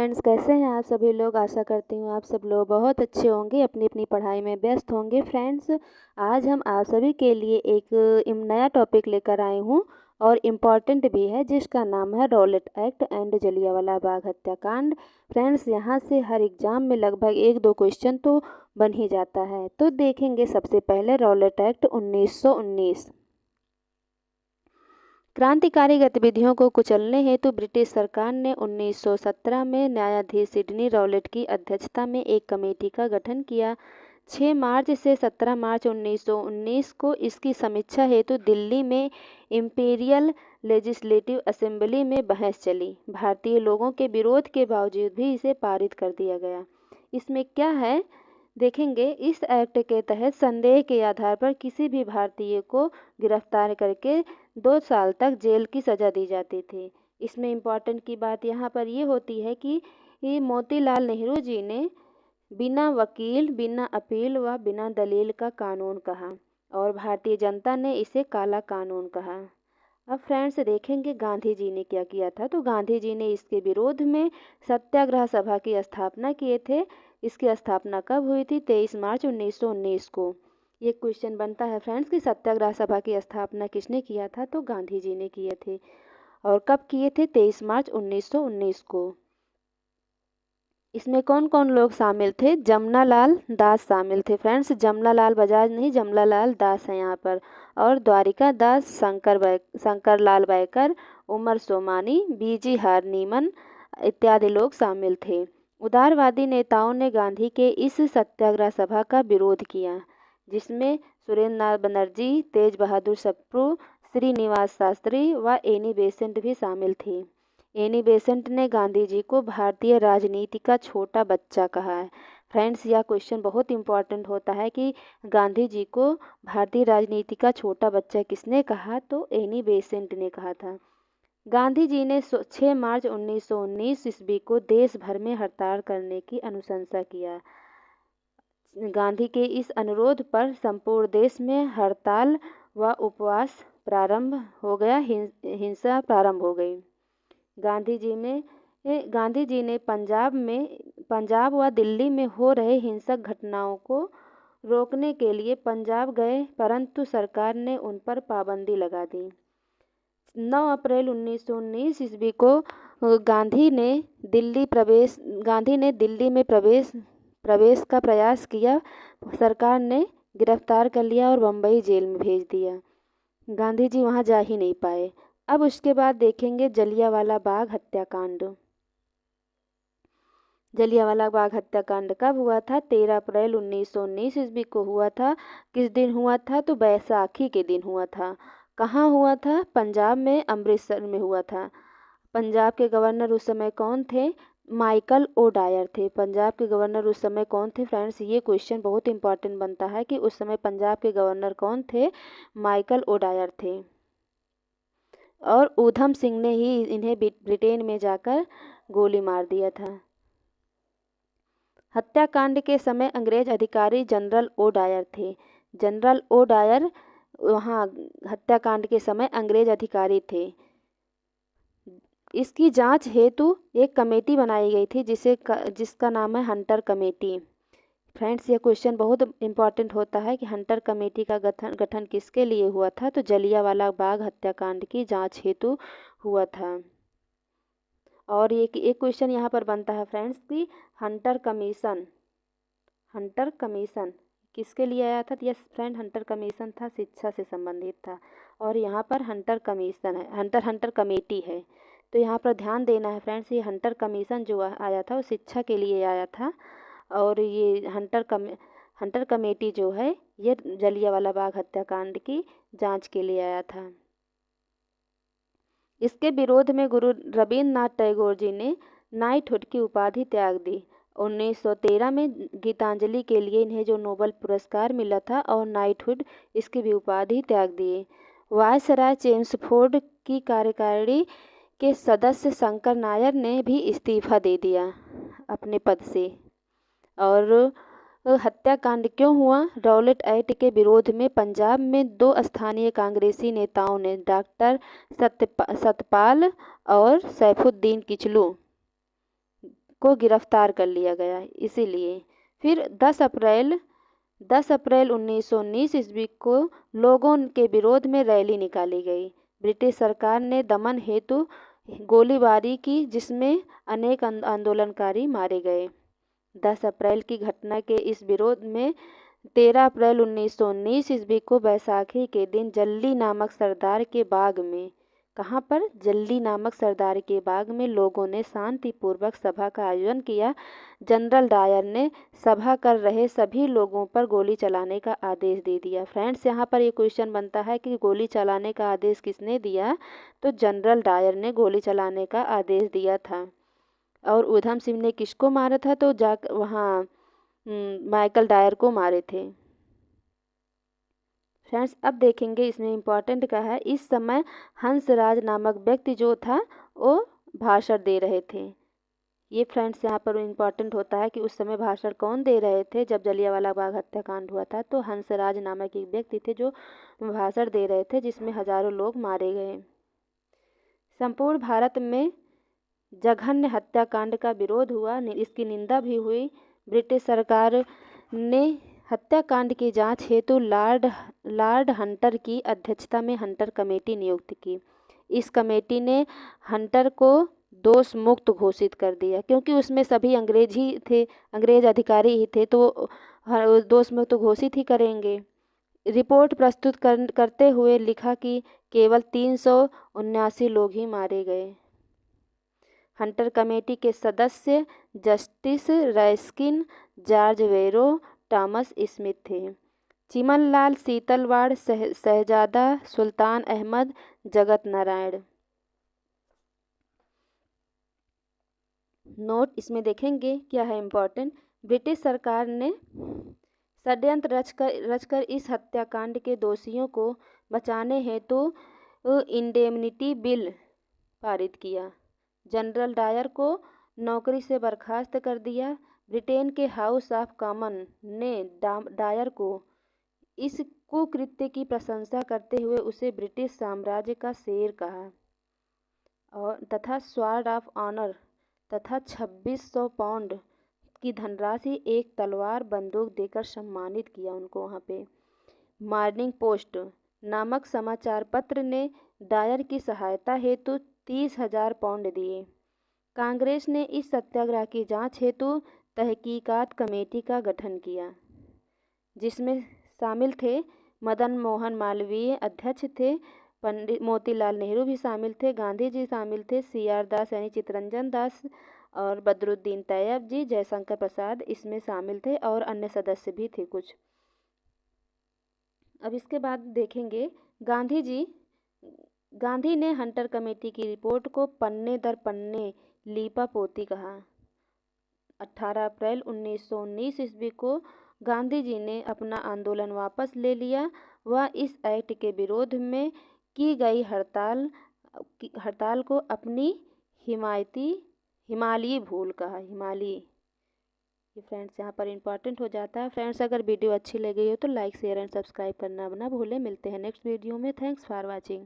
Friends, कैसे हैं आप सभी लोग। आशा करती हूँ आप सब लोग बहुत अच्छे होंगे, अपनी अपनी पढ़ाई में व्यस्त होंगे। फ्रेंड्स, आज हम आप सभी के लिए एक नया टॉपिक लेकर आए हूँ और इम्पॉर्टेंट भी है, जिसका नाम है Rowlatt act and Jallianwala Bagh हत्याकांड। फ्रेंड्स, यहाँ से हर एग्ज़ाम में लगभग 1-2 क्वेश्चन तो बन ही जाता है। तो देखेंगे सबसे पहले रॉलेट एक्ट 1919। क्रांतिकारी गतिविधियों को कुचलने हेतु ब्रिटिश सरकार ने 1917 में न्यायाधीश सिडनी रॉलेट की अध्यक्षता में एक कमेटी का गठन किया। 6 मार्च से 17 मार्च 1919 को इसकी समीक्षा हेतु दिल्ली में इंपीरियल लेजिस्लेटिव असेंबली में बहस चली। भारतीय लोगों के विरोध के बावजूद भी इसे पारित कर दिया गया। इसमें क्या है देखेंगे। इस एक्ट के तहत संदेह के आधार पर किसी भी भारतीय को गिरफ्तार करके 2 साल तक जेल की सज़ा दी जाती थी। इसमें इम्पॉर्टेंट की बात यहाँ पर ये होती है कि मोतीलाल नेहरू जी ने बिना वकील, बिना अपील व बिना दलील का कानून कहा और भारतीय जनता ने इसे काला कानून कहा। अब फ्रेंड्स देखेंगे गांधी जी ने क्या किया था। तो गांधी जी ने इसके विरोध में सत्याग्रह सभा की स्थापना किए थे। इसकी स्थापना कब हुई थी? 23 मार्च 1919 को। ये क्वेश्चन बनता है फ्रेंड्स कि सत्याग्रह सभा की स्थापना किसने किया था? तो गांधी जी ने किए थे। और कब किए थे? 23 मार्च 1919 को। इसमें कौन कौन लोग शामिल थे? जमनालाल दास शामिल थे फ्रेंड्स। जमनालाल बजाज नहीं, जमनालाल दास है यहाँ पर। और द्वारिका दास, शंकर लाल बैकर, उमर सोमानी, बीजी हारनीमन इत्यादि लोग शामिल थे। उदारवादी नेताओं ने गांधी के इस सत्याग्रह सभा का विरोध किया, जिसमें सुरेंद्र नाथ बनर्जी, तेज बहादुर सप्रू, श्रीनिवास शास्त्री व एनी बेसेंट भी शामिल थे। एनी बेसेंट ने गांधी जी को भारतीय राजनीति का छोटा बच्चा कहा है। फ्रेंड्स, यह क्वेश्चन बहुत इंपॉर्टेंट होता है कि गांधी जी को भारतीय राजनीति का छोटा बच्चा किसने कहा? तो एनी बेसेंट ने कहा था। गांधी जी ने 6 मार्च 1919 ईस्वी को देश भर में हड़ताल करने की अनुशंसा किया। गांधी के इस अनुरोध पर संपूर्ण देश में हड़ताल व उपवास प्रारंभ हो गया, हिंसा प्रारंभ हो गई। गांधी जी ने पंजाब व दिल्ली में हो रहे हिंसक घटनाओं को रोकने के लिए पंजाब गए, परंतु सरकार ने उन पर पाबंदी लगा दी। 9 अप्रैल 1919 ईस्वी को गांधी ने दिल्ली में प्रवेश का प्रयास किया। सरकार ने गिरफ्तार कर लिया और बम्बई जेल में भेज दिया। गांधी जी वहाँ जा ही नहीं पाए। अब उसके बाद देखेंगे जलियांवाला बाग हत्याकांड। जलियांवाला बाग हत्याकांड कब हुआ था? 13 अप्रैल 1919 ईस्वी को हुआ था। किस दिन हुआ था? तो बैसाखी के दिन हुआ था। कहाँ हुआ था? पंजाब में, अमृतसर में हुआ था। पंजाब के गवर्नर उस समय कौन थे? माइकल ओ डायर थे। पंजाब के गवर्नर उस समय कौन थे? फ्रेंड्स, ये क्वेश्चन बहुत इंपॉर्टेंट बनता है कि उस समय पंजाब के गवर्नर कौन थे? माइकल ओ डायर थे। और ऊधम सिंह ने ही इन्हें ब्रिटेन में जाकर गोली मार दिया था। हत्याकांड के समय अंग्रेज अधिकारी जनरल ओ डायर थे। जनरल ओ डायर वहाँ हत्याकांड के समय अंग्रेज अधिकारी थे। इसकी जांच हेतु एक कमेटी बनाई गई थी जिसका नाम है हंटर कमेटी। फ्रेंड्स, ये क्वेश्चन बहुत इंपॉर्टेंट होता है कि हंटर कमेटी का गठन किसके लिए हुआ था? तो जलियांवाला बाग हत्याकांड की जांच हेतु हुआ था। और एक क्वेश्चन यहाँ पर बनता है फ्रेंड्स कि हंटर कमीशन किसके लिए आया था? यस फ्रेंड, हंटर कमीशन था, शिक्षा से संबंधित था। और यहाँ पर हंटर कमीशन है, हंटर कमेटी है। तो यहाँ पर ध्यान देना है फ्रेंड्स, ये हंटर कमीशन जो आया था वो शिक्षा के लिए आया था। और ये हंटर कमेटी जो है ये जलियांवाला बाग हत्याकांड की जांच के लिए आया था। इसके विरोध में गुरु रविन्द्रनाथ टैगोर जी ने नाइटहुड की उपाधि त्याग दी। 1913 में गीतांजलि के लिए इन्हें जो नोबेल पुरस्कार मिला था और नाइटहुड, इसकी भी उपाधि त्याग दिए। वायसराय चेम्सफोर्ड की कार्यकारिणी के सदस्य शंकर नायर ने भी इस्तीफा दे दिया अपने पद से। और हत्याकांड क्यों हुआ? रॉलेट एक्ट के विरोध में पंजाब में 2 स्थानीय कांग्रेसी नेताओं ने डॉक्टर सतपाल और सैफुद्दीन किचलू को गिरफ्तार कर लिया गया इसीलिए। फिर 10 अप्रैल 1919 ईस्वी को लोगों के विरोध में रैली निकाली गई। ब्रिटिश सरकार ने दमन हेतु गोलीबारी की, जिसमें अनेक आंदोलनकारी मारे गए। 10 अप्रैल की घटना के इस विरोध में 13 अप्रैल 1919 ईस्वी को बैसाखी के दिन जल्ली नामक सरदार के बाग में, कहाँ पर, जल्ली नामक सरदार के बाग में लोगों ने शांतिपूर्वक सभा का आयोजन किया। जनरल डायर ने सभा कर रहे सभी लोगों पर गोली चलाने का आदेश दे दिया। फ्रेंड्स, यहाँ पर ये क्वेश्चन बनता है कि गोली चलाने का आदेश किसने दिया, तो जनरल डायर ने गोली चलाने का आदेश दिया था। और उधम सिंह ने किसको मारा था, तो वहाँ माइकल डायर को मारे थे। फ्रेंड्स, अब देखेंगे इसमें इम्पॉर्टेंट क्या है। इस समय हंसराज नामक व्यक्ति जो था वो भाषण दे रहे थे। ये फ्रेंड्स यहाँ पर इम्पॉर्टेंट होता है कि उस समय भाषण कौन दे रहे थे जब जलियांवाला बाग हत्याकांड हुआ था, तो हंसराज नामक एक व्यक्ति थे जो भाषण दे रहे थे, जिसमें हजारों लोग मारे गए। संपूर्ण भारत में जघन्य हत्याकांड का विरोध हुआ, इसकी निंदा भी हुई। ब्रिटिश सरकार ने हत्याकांड की जांच हेतु लॉर्ड हंटर की अध्यक्षता में हंटर कमेटी नियुक्त की। इस कमेटी ने हंटर को दोष मुक्त घोषित कर दिया, क्योंकि उसमें सभी अंग्रेज ही थे, अंग्रेज अधिकारी ही थे, तो दोष मुक्त घोषित ही करेंगे। रिपोर्ट प्रस्तुत करते हुए लिखा कि केवल 379 लोग ही मारे गए। हंटर कमेटी के सदस्य जस्टिस रैस्किन, जॉर्ज वेरो, थॉमस स्मिथ थे। चिमनलाल सीतलवाड़, शहजादा सुल्तान अहमद, जगत नारायण। नोट इसमें देखेंगे क्या है इम्पोर्टेंट। ब्रिटिश सरकार ने षड्यंत्र रचकर इस हत्याकांड के दोषियों को बचाने हेतु इंडेमनिटी बिल पारित किया। जनरल डायर को नौकरी से बर्खास्त कर दिया। ब्रिटेन के हाउस ऑफ कॉमन ने डायर को इस कुकृत्य की प्रशंसा करते हुए उसे ब्रिटिश साम्राज्य का शेर कहा और तथा स्वॉर्ड ऑफ ऑनर तथा 2600 पाउंड की धनराशि, एक तलवार, बंदूक देकर सम्मानित किया उनको वहाँ पे। मॉर्निंग पोस्ट नामक समाचार पत्र ने डायर की सहायता हेतु 30,000 पाउंड दिए। कांग्रेस ने इस सत्याग्रह की जांच हेतु तहकीकात कमेटी का गठन किया, जिसमें शामिल थे मदन मोहन मालवीय अध्यक्ष थे, पंडित मोतीलाल नेहरू भी शामिल थे, गांधी जी शामिल थे, CR दास यानी चित्तरंजन दास और बदरुद्दीन तैयब जी, जयशंकर प्रसाद इसमें शामिल थे और अन्य सदस्य भी थे कुछ। अब इसके बाद देखेंगे गांधी ने हंटर कमेटी की रिपोर्ट को पन्ने दर पन्ने लीपापोती कहा। 18 अप्रैल 1919 ईस्वी को गांधी जी ने अपना आंदोलन वापस ले लिया। वह इस एक्ट के विरोध में की गई हड़ताल को अपनी हिमालयी भूल कहा। हिमालयी, ये फ्रेंड्स यहाँ पर इम्पॉर्टेंट हो जाता है। फ्रेंड्स, अगर वीडियो अच्छी लगी हो तो लाइक, शेयर एंड सब्सक्राइब करना ना भूलें। मिलते हैं नेक्स्ट वीडियो में। Thanks for watching.